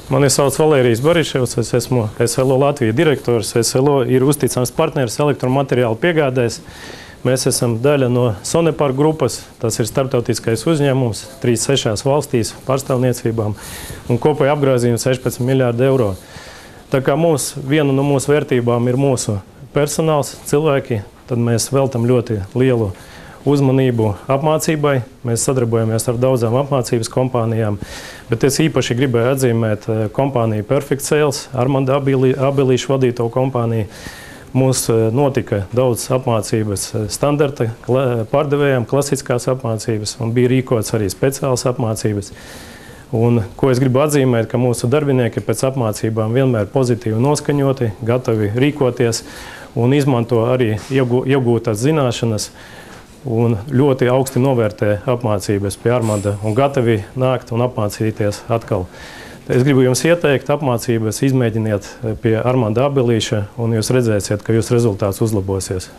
Mani sauc Valērijas Bariševs, es esmu SLO Latvijas direktors. SLO ir uzticams partneris elektromateriālu piegādēs. Mēs esam daļa no Sonepar grupas, tas ir starptautiskais uzņēmums, 36 valstīs pārstāvniecībām un kopēji apgrozījums 16 miljārdi eiro. Tā kā viena no mūsu vērtībām ir mūsu personāls, cilvēki, tad mēs veltam ļoti lielu uzmanību apmācībai. Mēs sadarbojamies ar daudzām apmācības kompānijām, bet es īpaši gribēju atzīmēt kompāniju Perfect Sales, Armanda Abelīša vadīto kompāniju. Mums notika daudz apmācības standarta pārdevējiem, klasiskās apmācības, un bija rīkots arī speciālas apmācības. Un, ko es gribu atzīmēt, ka mūsu darbinieki pēc apmācībām vienmēr pozitīvi noskaņoti, gatavi rīkoties un izmanto arī iegūtās zināšanas un ļoti augsti novērtē apmācības pie Armanda un gatavi nākt un apmācīties atkal. Es gribu jums ieteikt apmācības, izmēģiniet pie Armanda Abelīša un jūs redzēsiet, ka jūsu rezultāts uzlabosies.